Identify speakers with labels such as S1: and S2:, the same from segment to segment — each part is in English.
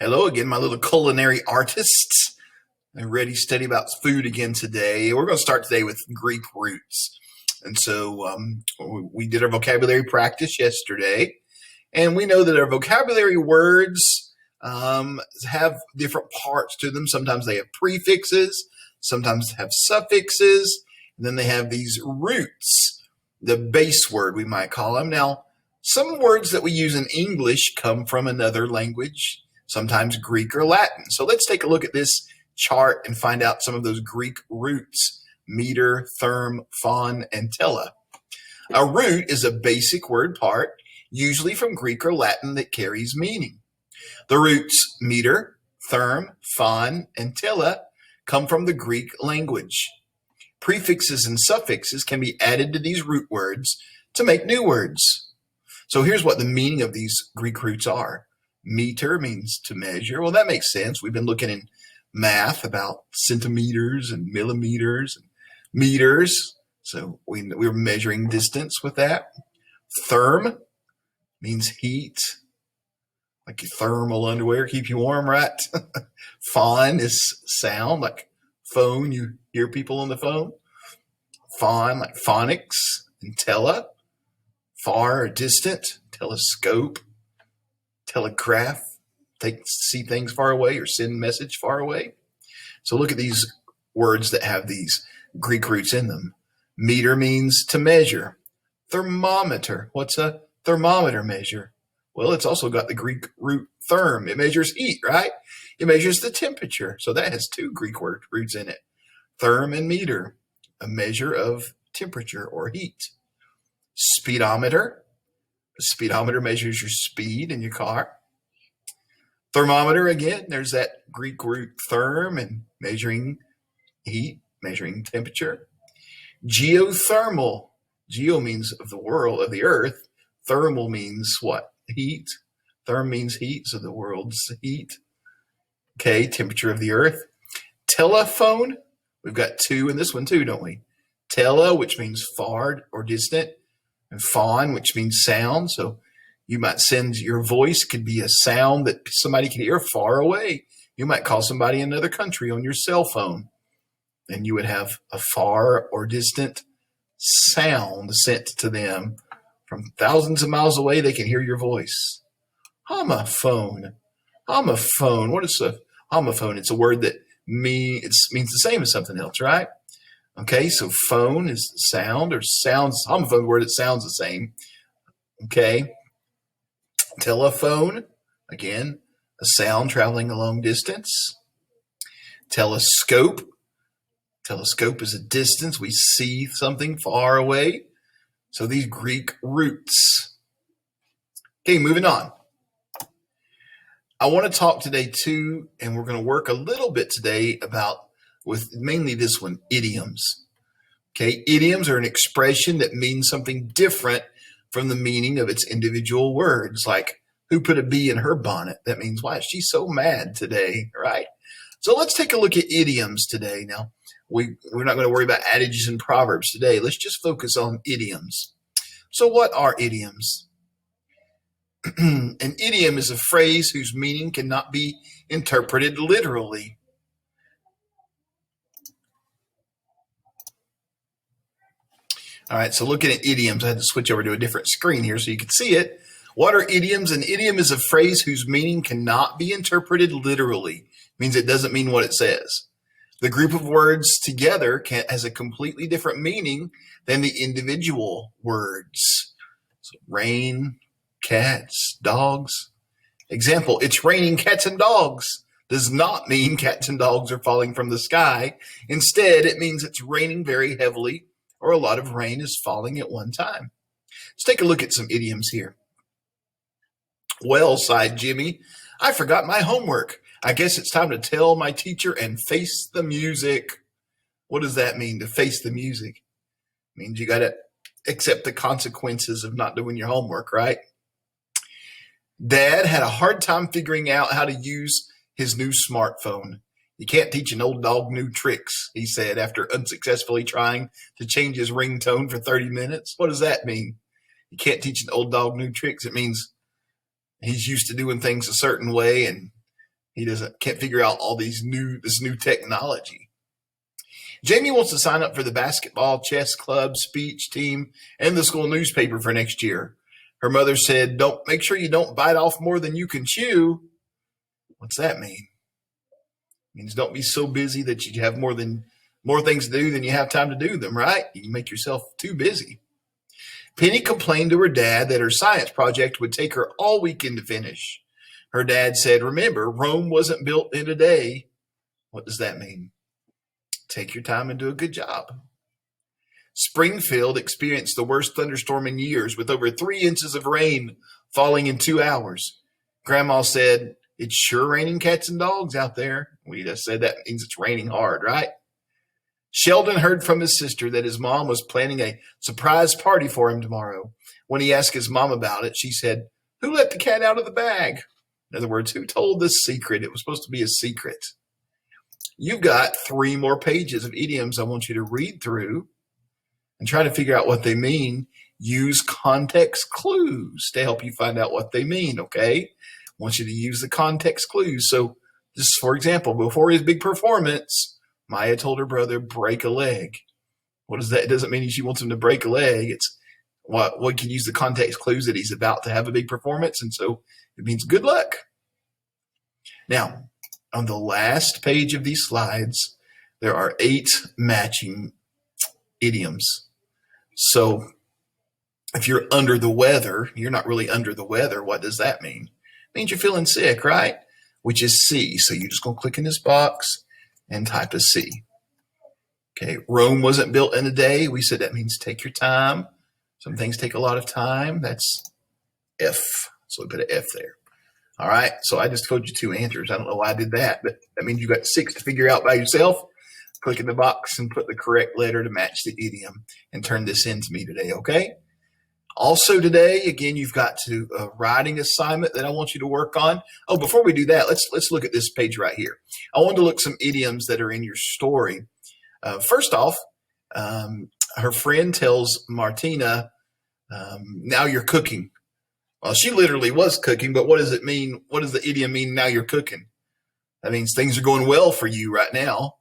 S1: Hello again, my little culinary artists. I'm ready to study about food again today. We're going to start today with Greek roots. And so we did our vocabulary practice yesterday, and we know that our vocabulary words have different parts to them. Sometimes they have prefixes, sometimes have suffixes, and then they have these roots, the base word we might call them. Now, some words that we use in English come from another language, sometimes Greek or Latin. So let's take a look at this chart and find out some of those Greek roots: meter, therm, phon, and tele. A root is a basic word part, usually from Greek or Latin, that carries meaning. The roots meter, therm, phon, and tele come from the Greek language. Prefixes and suffixes can be added to these root words to make new words. So here's what the meaning of these Greek roots are. Meter means to measure. Well, that makes sense. We've been looking in math about centimeters and millimeters and meters. So we were measuring distance with that. Therm means heat, like your thermal underwear, keep you warm, right? Phon is sound, like phone, you hear people on the phone. Phon, like phonics. And tele, far or distant. Telescope, telegraph, see things far away or send message far away. So look at these words that have these Greek roots in them. Meter means to measure. Thermometer, what's a thermometer measure? Well, it's also got the Greek root therm. It measures heat, right? It measures the temperature. So that has two Greek roots in it. Therm and meter, a measure of temperature or heat. Speedometer. A speedometer measures your speed in your car. Thermometer, again, there's that Greek root therm and measuring heat, measuring temperature. Geothermal. Geo means of the world, of the earth. Thermal means what? Heat. Therm means heat, so the world's heat. Okay, temperature of the earth. Telephone. We've got two in this one too, don't we? Tele, which means far or distant, and phon, which means sound. So you might send your voice, could be a sound that somebody can hear far away. You might call somebody in another country on your cell phone, and you would have a far or distant sound sent to them from thousands of miles away. They can hear your voice. Homophone. Homophone. What is a homophone? It's a word that means the same as something else, right? Okay, so phone is sound, or sounds. Homophone word, it sounds the same. Okay. Telephone, again, a sound traveling a long distance. Telescope. Telescope is a distance. We see something far away. So these Greek roots. Okay, moving on. I want to talk today too, and we're going to work a little bit today about, with mainly this one, idioms. Okay, idioms are an expression that means something different from the meaning of its individual words, like who put a bee in her bonnet? That means, why is she so mad today, right? So let's take a look at idioms today. Now, we're not going to worry about adages and proverbs today. Let's just focus on idioms. So what are idioms? An idiom is a phrase whose meaning cannot be interpreted literally. All right, so looking at idioms, I had to switch over to a different screen here so you can see it. What are idioms? An idiom is a phrase whose meaning cannot be interpreted literally. It means it doesn't mean what it says. The group of words together has a completely different meaning than the individual words. So rain, cats, dogs. Example, it's raining cats and dogs does not mean cats and dogs are falling from the sky. Instead, it means it's raining very heavily, or a lot of rain is falling at one time. Let's take a look at some idioms here. Well, sighed Jimmy, I forgot my homework. I guess it's time to tell my teacher and face the music. What does that mean, to face the music? It means you got to accept the consequences of not doing your homework, right? Dad had a hard time figuring out how to use his new smartphone. You can't teach an old dog new tricks, he said after unsuccessfully trying to change his ringtone for 30 minutes. What does that mean? You can't teach an old dog new tricks. It means he's used to doing things a certain way, and He can't figure out all this new technology. Jamie wants to sign up for the basketball, chess club, speech team, and the school newspaper for next year. Her mother said, "Don't make sure you don't bite off more than you can chew." What's that mean? It means don't be so busy that you have more things to do than you have time to do them, right? You make yourself too busy. Penny complained to her dad that her science project would take her all weekend to finish. Her dad said, "Remember, Rome wasn't built in a day." What does that mean? Take your time and do a good job. Springfield experienced the worst thunderstorm in years with over 3 inches of rain falling in 2 hours. Grandma said, "It's sure raining cats and dogs out there." We just said that means it's raining hard, right? Sheldon heard from his sister that his mom was planning a surprise party for him tomorrow. When he asked his mom about it, she said, "Who let the cat out of the bag?" In other words, who told this secret? It was supposed to be a secret. You've got 3 more pages of idioms I want you to read through and try to figure out what they mean. Use context clues to help you find out what they mean, okay? I want you to use the context clues. So, just for example, before his big performance, Maya told her brother, "Break a leg." What is that? It doesn't mean she wants him to break a leg. It's what can use the context clues that he's about to have a big performance, and so it means good luck. Now, on the last page of these slides, there are 8 matching idioms. So if you're under the weather, you're not really under the weather. What does that mean? It means you're feeling sick, right? Which is C. So you're just going to click in this box and type a C. Okay, Rome wasn't built in a day. We said that means take your time. Some things take a lot of time. That's F. So we put an F there. All right, so I just told you 2 answers. I don't know why I did that, but that means you got 6 to figure out by yourself. Click in the box and put the correct letter to match the idiom and turn this in to me today, okay? Also today, again, you've got a writing assignment that I want you to work on. Oh, before we do that, let's look at this page right here. I want to look some idioms that are in your story. First off, her friend tells Martina, "Now you're cooking." Well, she literally was cooking, but what does it mean? What does the idiom mean, "now you're cooking"? That means things are going well for you right now.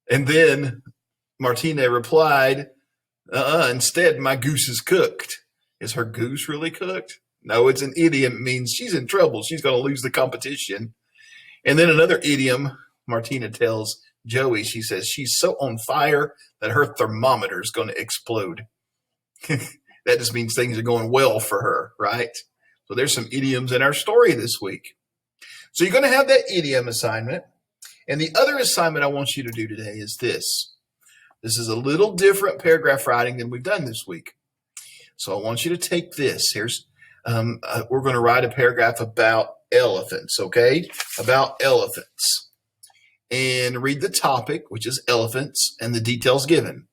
S1: And then Martina replied, "Instead, my goose is cooked." Is her goose really cooked? No, it's an idiom. It means she's in trouble. She's going to lose the competition. And then another idiom, Martina tells Joey, she says, she's so on fire that her thermometer is going to explode. That just means things are going well for her, right? So there's some idioms in our story this week. So you're going to have that idiom assignment. And the other assignment I want you to do today is this. This is a little different paragraph writing than we've done this week. So I want you to take this. We're going to write a paragraph about elephants, okay? About elephants. And read the topic, which is elephants, and the details given.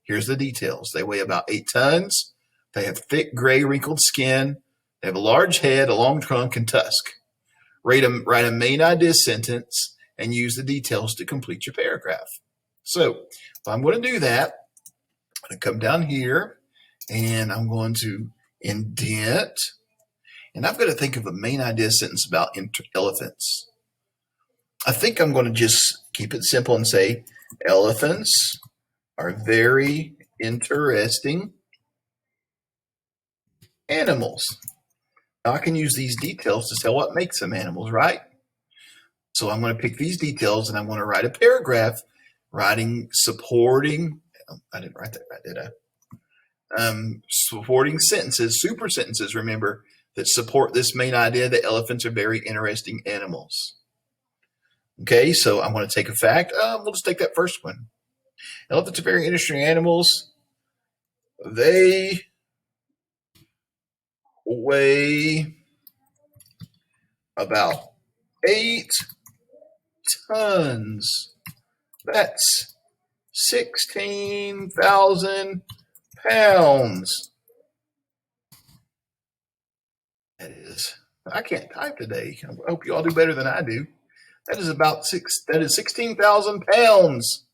S1: Here's the details. They weigh about 8 tons. They have thick, gray, wrinkled skin. They have a large head, a long trunk, and tusk. Write a main idea sentence and use the details to complete your paragraph. So if I'm going to do that, I'm going to come down here and I'm going to indent. And I've got to think of a main idea sentence about elephants. I think I'm going to just keep it simple and say, elephants are very interesting animals. Now I can use these details to tell what makes them animals, right? So I'm going to pick these details and I'm going to write a paragraph supporting, I didn't write that right, did I? Supporting sentences, super sentences, remember, that support this main idea that elephants are very interesting animals. Okay, so I'm going to take a fact. We'll just take that first one. Elephants are very interesting animals. They weigh about 8 tons. That's 16,000 pounds. That is. I can't type today. I hope you all do better than I do. That is 16,000 pounds.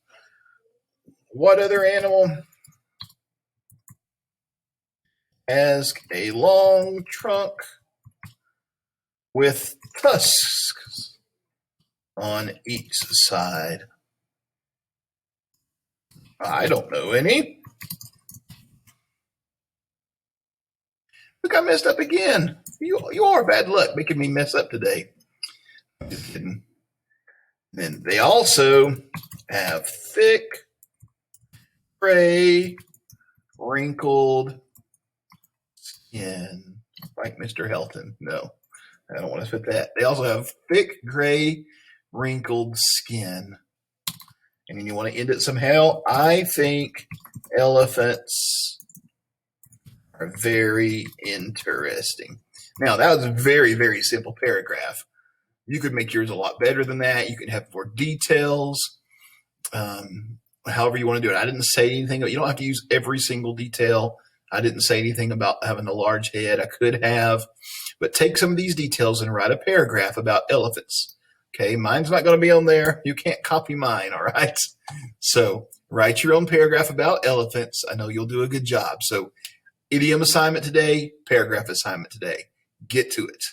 S1: What other animal has a long trunk with tusks? on each side? I don't know any. Look, I messed up again. You are bad luck making me mess up today. Just kidding. Then they also have thick, gray, wrinkled skin, like Mr. Helton. No, I don't want to put that. They also have thick, gray, wrinkled skin. And then you want to end it somehow. I think elephants are very interesting. Now, that was a very, very simple paragraph. You could make yours a lot better than that. You can have more details, however you want to do it. I didn't say anything. You don't have to use every single detail. I didn't say anything about having a large head. I could have. But take some of these details and write a paragraph about elephants. Okay, mine's not going to be on there. You can't copy mine, all right? So write your own paragraph about elephants. I know you'll do a good job. So idiom assignment today, paragraph assignment today. Get to it.